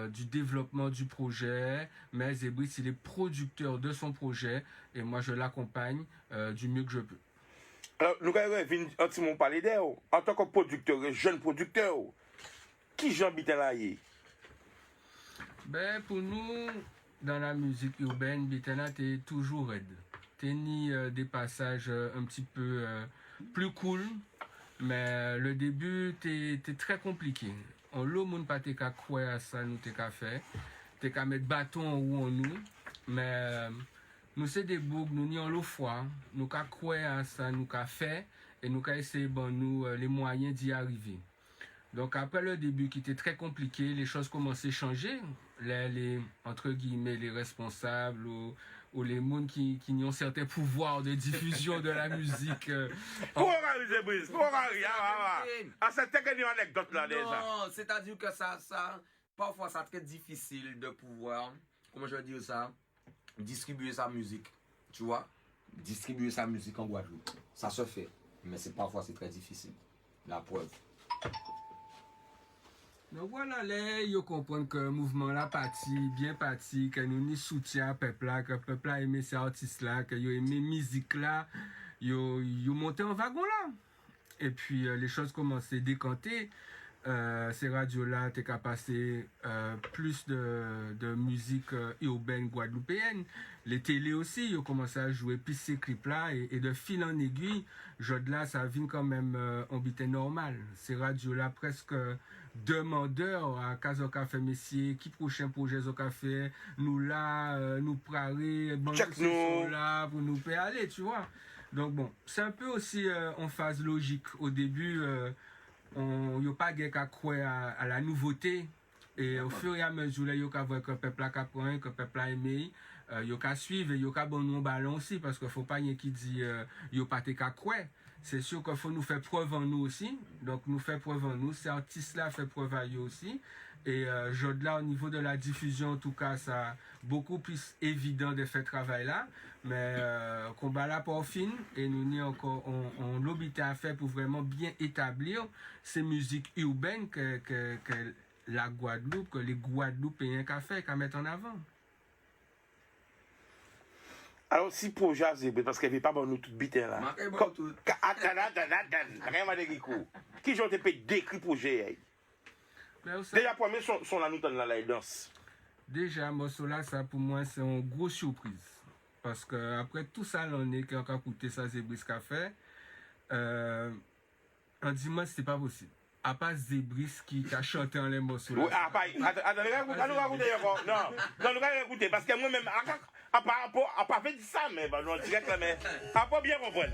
du développement du projet, mais Zebrist il est producteur de son projet et moi je l'accompagne du mieux que je peux. Alors, nous allons un petit mot parler d'elle. En tant que producteur, jeune producteur, qui j'habite là? Ben, pour nous, dans la musique urbaine, Bitena, t'es toujours raide. T'es ni des passages un petit peu plus cool, mais le début, t'es très compliqué. On l'a moun pas t'es qu'à quoi à ça, nous t'es qu'à faire. T'es qu'à mettre bâton en haut en nous, mais nous c'est des bougs, nous n'y en l'eau foi. Nous qu'à quoi à ça, nous qu'à faire, et nous qu'à essayer, bon, nous, les moyens d'y arriver. Donc après le début qui était très compliqué, les choses commençaient à changer. Les entre guillemets, les responsables ou les mondes qui ont certains pouvoirs de diffusion de la musique. Pour arriver, Brice, pour arriver. Ah, c'était une anecdote là déjà. Non, c'est-à-dire que ça, parfois c'est très difficile de pouvoir, comment je veux dire ça, distribuer sa musique. Tu vois? Distribuer sa musique en Guadeloupe. Ça se fait, mais parfois c'est très difficile. La preuve. Donc voilà, là, ils comprennent que le mouvement là bien parti, que nous ni soutien peuple là, que le peuple a aimé ces artistes là, que ils aimé musique là, ils monté en wagon là. Et puis les choses commencent à décanter. Ces radios là, t'es qu'à passer plus de musique urbaine guadeloupéenne. Les télés aussi, ils ont commencé à jouer plus ces clips là et de fil en aiguille, de là ça vient quand même en bité normal. Ces radios là presque demandeurs à Caso Café Messier, qui prochain projet au café, nous là, nous prarer, bon, nous là pour nous faire aller, tu vois. Donc bon, c'est un peu aussi en phase logique. Au début, on n'y a pas qu'à croire à la nouveauté. Et au fur et à mesure, il y a voir que le peuple a appris, que le peuple a aimé, il y a qu'à suivre et il y a qu'à bon ballon aussi, parce qu'il ne faut pas y qui dit il n'y a pas qu'à croire. c'est sûr qu'il faut nous faire preuve en nous aussi. Donc, nous faire preuve en nous. Ces artistes-là font preuve à eux aussi. Et là, au niveau de la diffusion, en tout cas, ça beaucoup plus évident de faire travail là. Mais combat là pour fin et nous n'y encore on l'obité à faire pour vraiment bien établir ces musiques urbaines que la Guadeloupe, que les Guadeloupéens qu'à faire, qu'à mettre en avant. Alors, si projet à Zébris, parce qu'elle ne veut pas nous tout biter là. Attends. Rien m'a dit qui j'en te décrit projet. Déjà, premier son là, nous dans la danse. Déjà, morceau là, ça pour moi, c'est une grosse surprise. Parce que après tout ça, l'année qui a coûté ça, Zébris qu'a fait, en dimanche, c'est pas possible. À part Zébris qui a chanté en les morceaux là. Oui, attends, nous écouter encore. Non, nous allons écouter. Parce que moi-même, à part fait ça, mais non, direct là, mais à pas bien comprendre.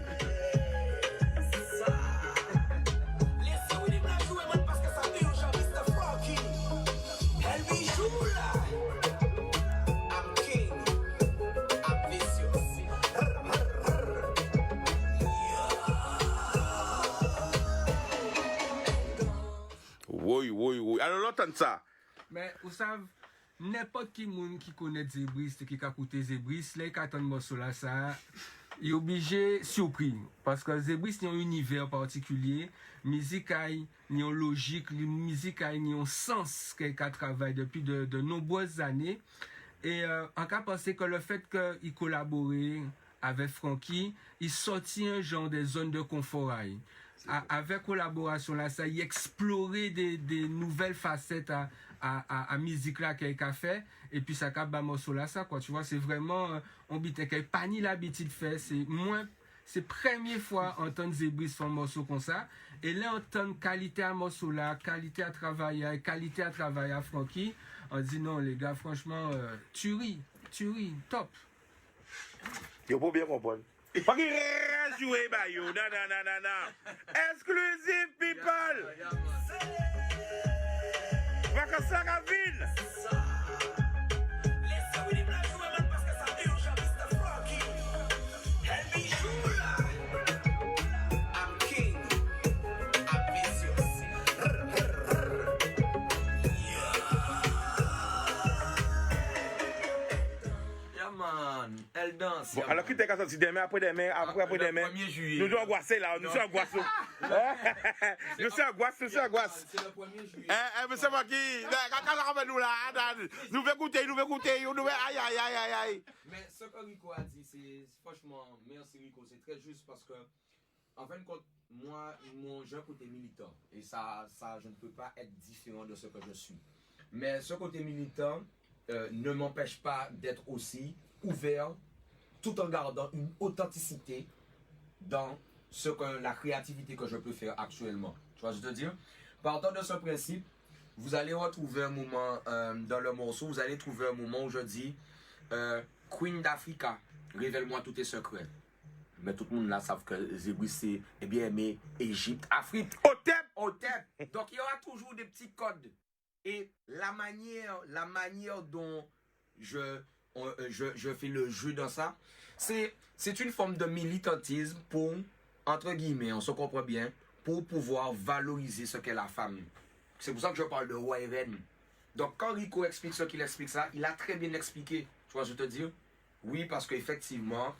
Oui. Alors, l'entend ça. Mais vous savez, n'importe qui monde qui connaît Zébris, qui a écouté Zébris, là, qui attend le morceau là, ça, il est obligé de surprendre. Parce que Zébris, il y a un univers particulier, musique a une logique, musique a un sens qu'il travaille depuis de nombreuses années. Et on peut penser que le fait qu'il collaborait avec Frankie, il sortit un genre de zone de confort. Avec collaboration là, ça y explorer des nouvelles facettes à musique là qu'il a fait et puis ça cap morceau là ça quoi tu vois c'est vraiment on bite qu'il pas ni l'habitude de faire c'est première fois entendre Zébris son morceau comme ça et là entendre qualité à morceau là qualité à travailler à Frankie on dit non les gars franchement tuerie top. Yo pas bien comprendre. Pas qu'il rejouer bah yo non. Exclusive people. Vacances à la ville. Elle danse. Bon, alors qui t'es sorti demain, après demain. Nous sommes angoissés là, nous sommes angoissés. Nous sommes angoissés. C'est le 1er juillet. Mais c'est moi qui. Quand nous là, nous veut écouter, aïe. Mais ce que Rico a dit, c'est franchement, merci Rico, c'est très juste parce que, en fin de compte, moi, j'ai un côté militant. Et ça, je ne peux pas être différent de ce que je suis. Mais ce côté militant ne m'empêche pas d'être aussi ouvert tout en gardant une authenticité dans la créativité que je peux faire actuellement. Tu vois, je veux te dire, partant de ce principe, vous allez retrouver un moment dans le morceau, vous allez trouver un moment où je dis Queen d'Africa, révèle-moi tous tes secrets. Mais tout le monde là savent que Zébris c'est bien aimé Égypte, Afrique, Otep. Donc il y aura toujours des petits codes. Et la manière dont je fais le jeu dans ça, c'est une forme de militantisme pour, entre guillemets, on se comprend bien, pour pouvoir valoriser ce qu'est la femme. C'est pour ça que je parle de roi et reine. Donc quand Rico explique ce qu'il explique ça, il a très bien expliqué. Tu vois, je te dis, oui, parce qu'effectivement,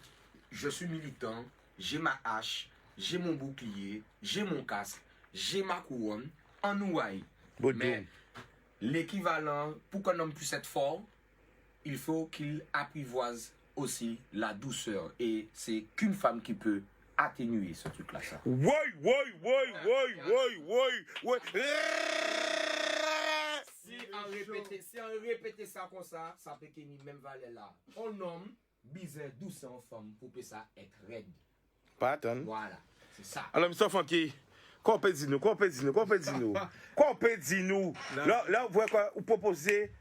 je suis militant, j'ai ma hache, j'ai mon bouclier, j'ai mon casque, j'ai ma couronne, en ouaille. Mais l'équivalent, pour qu'un homme puisse être fort, il faut qu'il apprivoise aussi la douceur. Et c'est qu'une femme qui peut atténuer ce truc-là. Oui. Si on répétait ça comme ça peut qu'il n'y même valer là. On nomme bizarre, douce en femme pour que ça être raide. Pas attendre. Voilà, c'est ça. Alors, M. Francky, qu'on peut dire nous? Là, vous voyez quoi? Vous proposez,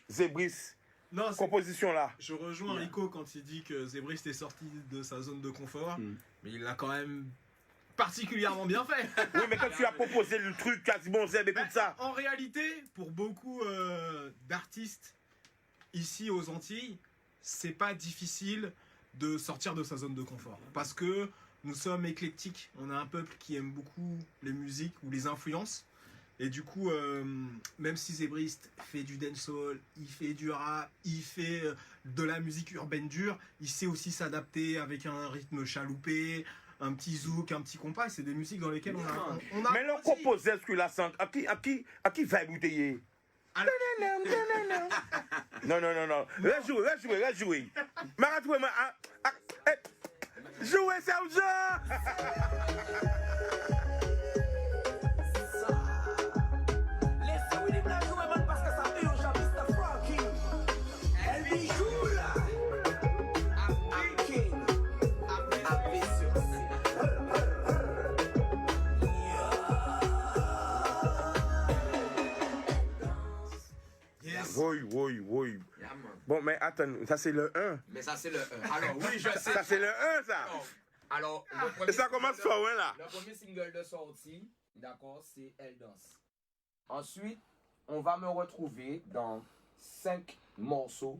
Zébris. Non, composition là. Je rejoins Rico quand il dit que Zébris était sorti de sa zone de confort, mais il l'a quand même particulièrement bien fait. Oui, mais quand tu as proposé le truc, quasiment Zeb et tout ça. En réalité, pour beaucoup d'artistes ici aux Antilles, c'est pas difficile de sortir de sa zone de confort. Parce que nous sommes éclectiques. On a un peuple qui aime beaucoup les musiques ou les influences. Et du coup, même si Zébriste fait du dancehall, il fait du rap, il fait de la musique urbaine dure, il sait aussi s'adapter avec un rythme chaloupé, un petit zouk, un petit compas. C'est des musiques dans lesquelles on a Mais l'on compose ce que la sang. À qui va bouteiller? Non. Rejouez. Maratoué, jouez, Serge! Oui. Yeah, man. Bon, mais attends, ça c'est le 1. Mais ça, c'est le 1. Alors, oui, je sais. Ça c'est le 1, ça. Alors, Et ça commence fort, ouais, là. Le premier single de sortie, d'accord, c'est Elle danse. Ensuite, on va me retrouver dans 5 morceaux,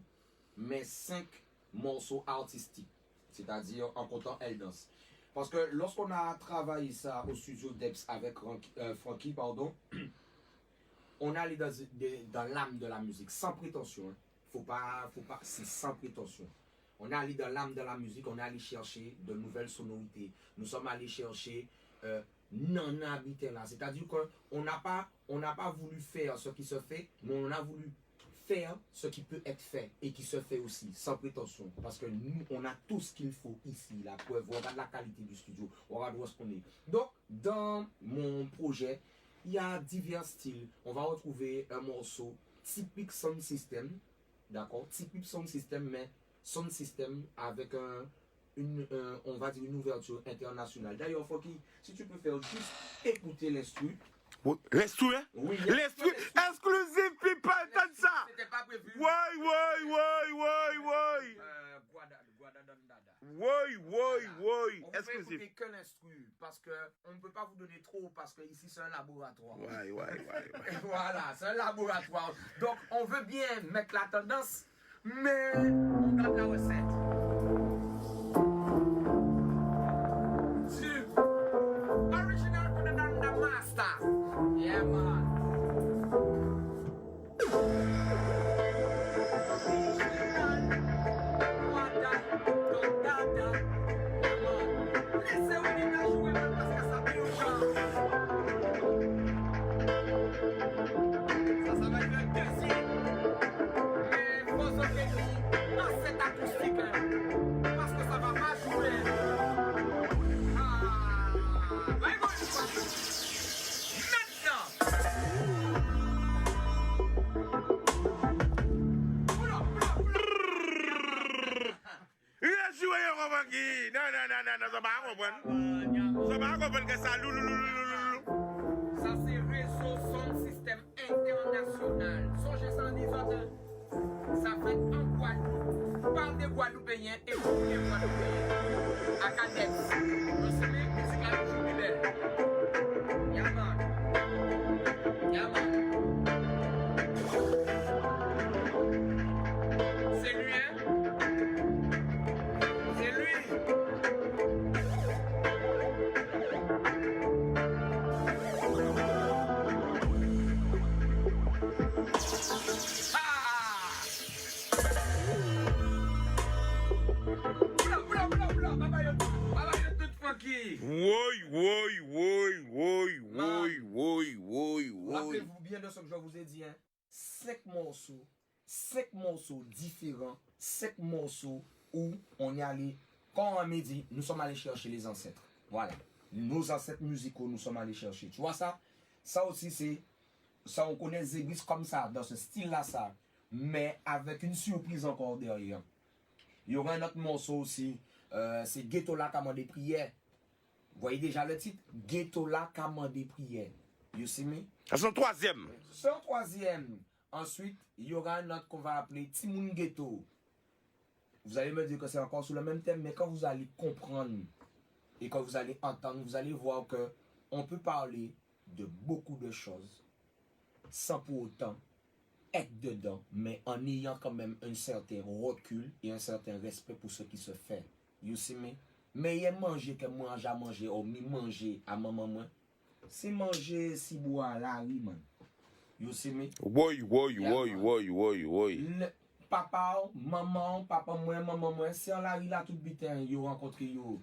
mais 5 morceaux artistiques. C'est-à-dire en comptant Elle danse. Parce que lorsqu'on a travaillé ça au studio Debs avec Frankie, on est allé dans l'âme de la musique, sans prétention. Hein. Faut pas, c'est sans prétention. On est allé dans l'âme de la musique, on est allé chercher de nouvelles sonorités. Nous sommes allés chercher non habité là. C'est-à-dire qu'on n'a pas voulu faire ce qui se fait, mais on a voulu faire ce qui peut être fait et qui se fait aussi, sans prétention. Parce que nous, on a tout ce qu'il faut ici. La preuve, on regarde la qualité du studio, on regarde où est-ce qu'on est. Donc, dans mon projet, il y a divers styles. On va retrouver un morceau typique sound system, d'accord? Typique sound system, mais sound system avec on va dire une ouverture internationale. D'ailleurs, Foki, si tu peux faire juste écouter l'instru. L'instru, hein? Oui, l'instru exclusif, people, t'as ça! C'était pas prévu. Oui. On peut Exclusif. écouter que l'instru parce qu'on ne peut pas vous donner trop parce que ici c'est un laboratoire. Ouais. Voilà, c'est un laboratoire. Donc on veut bien mettre la tendance, mais on garde la recette. Original Kunadanda Master. Yeah, man. Non, ça va comprendre. Ça va comprendre que ça Ça c'est réseau son système international. Songez ça en disant ça fait en Guadeloupe, par des Guadeloupéens et pour les Guadeloupéens. À Cadet, le sommet musical jubilaire. Yaman. C'est lui, hein? C'est lui. Rappelez-vous bien de ce que je vous ai dit, hein? 5 morceaux différents, 5 morceaux où on est allé, quand on m'a dit, nous sommes allés chercher les ancêtres. Voilà. Nos ancêtres musicaux, nous sommes allés chercher. Tu vois ça? Ça aussi, c'est. Ça, on connaît Zébriste comme ça, dans ce style-là, ça. Mais avec une surprise encore derrière. Il y aura un autre morceau aussi. C'est Ghetto là qui des prières. Vous voyez déjà le titre? Ghetto là qui des prières. You see me? C'est un troisième. C'est un troisième. Ensuite, il y aura un autre qu'on va appeler Timoun Ghetto. Vous allez me dire que c'est encore sur le même thème, mais quand vous allez comprendre et quand vous allez entendre, vous allez voir que on peut parler de beaucoup de choses sans pour autant être dedans, mais en ayant quand même un certain recul et un certain respect pour ce qui se fait. You see me? Mais il manger que moi j'ai mangé, ou mi manger à maman moi. C'est manger si bois la oui man. You see me? Woy. Papa, maman, moi, c'est en la rue là tout bitin, yo rencontré yo.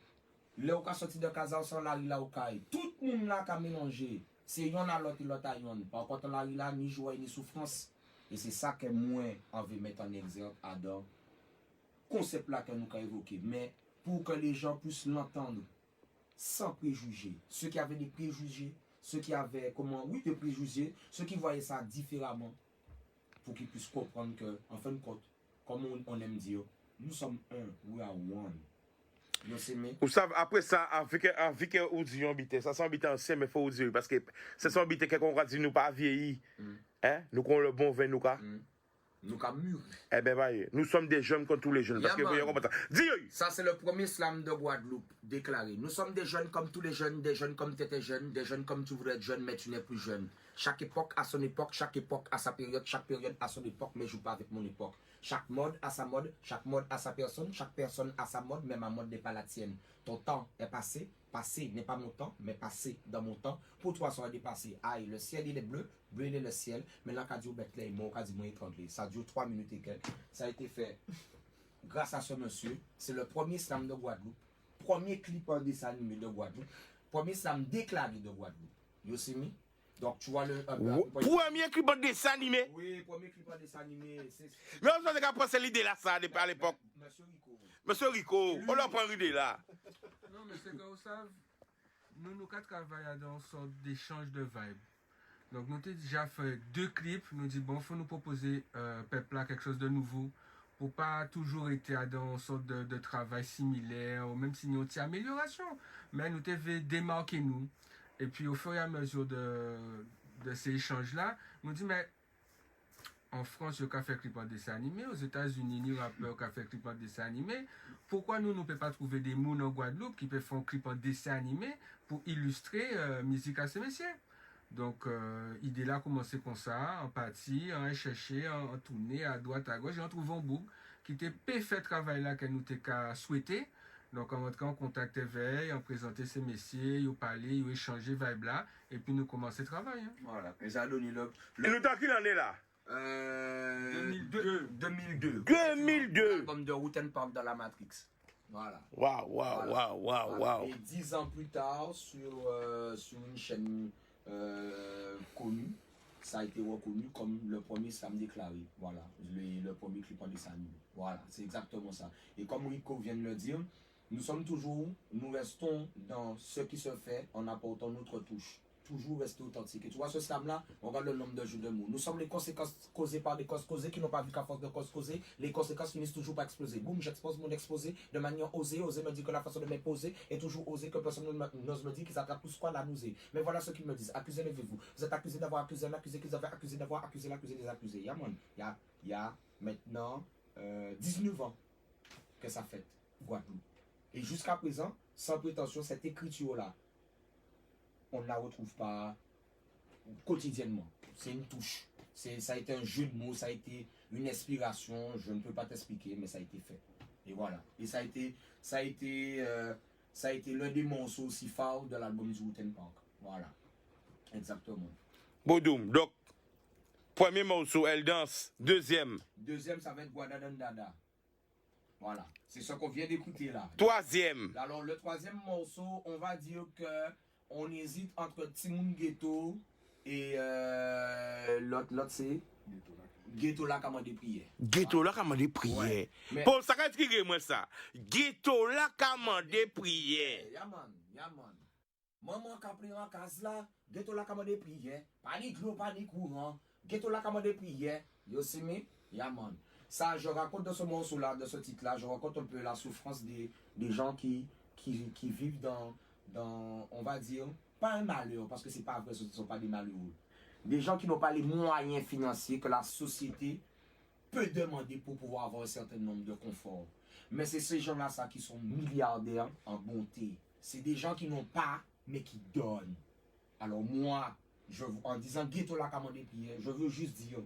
Là ou ka sorti de casa sans la rue là ou kay. Tout le monde là ka mélanger. C'est yon à l'autre à yon. Par contre la rue là ni joie ni souffrance. Et c'est ça que moi envie mettre en exemple à dans concept là que nous avons évoqué. Mais pour que les gens puissent l'entendre sans préjugés. Ceux qui avaient des préjugés, ceux qui avaient des préjugés, ceux qui voyaient ça différemment, pour qu'ils puissent comprendre que, en fin de compte, comme on aime dire, nous sommes un, we are one. Vous savez? Vous savez, après ça, avec vous dites habiter, ça c'est ancien, mais il faut vous dire, parce que c'est son habiter qu'on va dire nous pas vieilli. Hein? Nous avons le bon vin, nous avons. Nous avons mûri. Eh bien, nous sommes des jeunes comme tous les jeunes. Parce que vous comprenez ça. Dis! Ça, c'est le premier slam de Guadeloupe déclaré. Nous sommes des jeunes comme tous les jeunes, des jeunes comme tu étais jeune, des jeunes comme tu voudrais être jeune, mais tu n'es plus jeune. Chaque époque a son époque, chaque époque a sa période, chaque période a son époque, mais je joue pas avec mon époque. Chaque mode a sa mode, chaque mode a sa personne, chaque personne a sa mode, mais ma mode n'est pas la tienne. Ton temps est passé, passé n'est pas mon temps, mais passé dans mon temps. Pour toi, ça va dépasser. Aïe, le ciel il est bleu, bleu il est le ciel, mais là, quand Dieu Bethlehem, moi, quand Dieu étranglé, ça dure 3 minutes et quelques. Ça a été fait grâce à ce monsieur. C'est le premier slam de Guadeloupe, premier clip en dessin animé de Guadeloupe, premier slam déclaré de Guadeloupe. You see me? Donc, tu vois le. Premier clip en dessin animé. Oui, premier clip en dessin animé. Mais on s'est pensé l'idée là, ça, à l'époque. Monsieur Rico. Monsieur Rico, on leur prend l'idée là. Non, mais c'est que vous savez, nous quatre travaillons dans une sorte d'échange de vibes. Donc, nous avons déjà fait 2 clips. Nous dit bon, il faut nous proposer, peuple là, quelque chose de nouveau. Pour pas toujours être dans une sorte de travail similaire, ou même si nous avons une amélioration. Mais nous devons démarquer nous. Et puis, au fur et à mesure de ces échanges-là, nous dit mais en France, il y a fait clip en dessin animé. Aux États-Unis, il y a rappeur qui a fait clip en dessin animé. Pourquoi nous ne pouvons pas trouver des mouns en Guadeloupe qui peuvent faire un clip en dessin animé pour illustrer musique à ces messieurs? Donc, l'idée là a commencé comme ça, en partie, en chercher, en tourner à droite, à gauche. Et on trouve un bouc qui était fait travail là que nous t'avons souhaité. Donc, en rentrant en contact avec, on présentait ces messieurs, ils ont parlé, ils ont échangé vibe là, et puis nous commençons le travail. Hein. Voilà, et ça a donné le. Et nous, t'as qui l'année là? 2002. 2002. L'album de Wooten Park dans la Matrix. Voilà. Waouh. Et 10 ans plus tard, sur une chaîne connue, ça a été reconnu comme le premier slam déclaré. Voilà, le premier clip en dessin animé. Voilà, c'est exactement ça. Et comme Rico vient de le dire, nous restons dans ce qui se fait en apportant notre touche. Toujours rester authentique. Et tu vois, ce slam-là, on regarde le nombre de jeux de mots. Nous sommes les conséquences causées par des causes causées qui n'ont pas vu qu'à force de causes causées, les conséquences finissent toujours par exploser. Boum, j'expose mon exposé de manière osée. Oser me dire que la façon de m'imposer est toujours osée, que personne n'ose me dire qu'ils attrapent tous quoi la nausée. Mais voilà ce qu'ils me disent. Accusez, levez-vous. Vous êtes accusé d'avoir accusé un accusé qu'ils avaient accusé d'avoir accusé l'accusé des accusés. Il y a maintenant 19 ans que ça fait Guadeloupe. Et jusqu'à présent, sans prétention, cette écriture-là, on ne la retrouve pas quotidiennement. C'est une touche. Ça a été un jeu de mots, ça a été une inspiration. Je ne peux pas t'expliquer, mais ça a été fait. Et voilà. Et ça a été l'un des morceaux aussi phares de l'album du Wooten Park. Voilà. Exactement. Bodoum. Donc, premier morceau, Elle danse. Deuxième, ça va être Guadadandada. Voilà. C'est ce qu'on vient d'écouter là. troisième. Alors, le troisième morceau, on va dire que on hésite entre Timoun Ghetto et l'autre c'est Ghetto là comment des prières. Ghetto là comment des prières. Ouais. Mais Pour ça qu'est-ce moi ça? Ghetto là comment des prières. Yaman. Maman qui a pris en case là, Ghetto là comment des prières. Panique l'eau, panique courant. Ghetto là comment des prières. You see me? Yaman. Ça, je raconte dans ce morceau là, de ce titre là, je raconte un peu la souffrance des gens qui vivent dans, on va dire, pas un malheur, parce que c'est pas vrai, ce ne sont pas des malheureux. Des gens qui n'ont pas les moyens financiers que la société peut demander pour pouvoir avoir un certain nombre de conforts. Mais c'est ces gens-là, ça, qui sont milliardaires en bonté. C'est des gens qui n'ont pas, mais qui donnent. Alors moi, en disant Ghetto la commande des prières, je veux juste dire,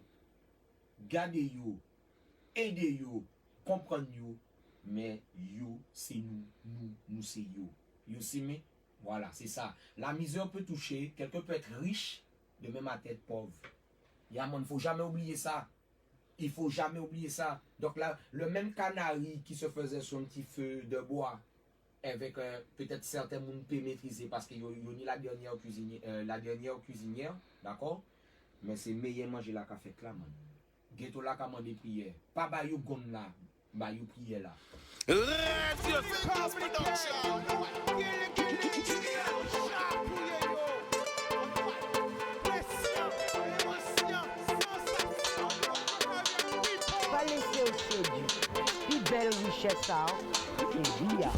gardez-yo, aidez-yo, comprenez-yo, mais you, c'est nous. Nous, c'est you. You see me? Voilà, c'est ça. La misère peut toucher, quelqu'un peut être riche, de même à tête pauvre. Il ne faut jamais oublier ça. Il faut jamais oublier ça. Donc là, le même canari qui se faisait sur un petit feu de bois, avec peut-être certains monde peut maîtriser parce qu'il y a la dernière cuisinière, d'accord? Mais c'est meilleur manger la café là, man. Ghetto là, comment des prières. Pas bah you gomme là, bah you prière là. Radio Stop Pas laisser au séduit. Plus belle richesse, ça. Et bien.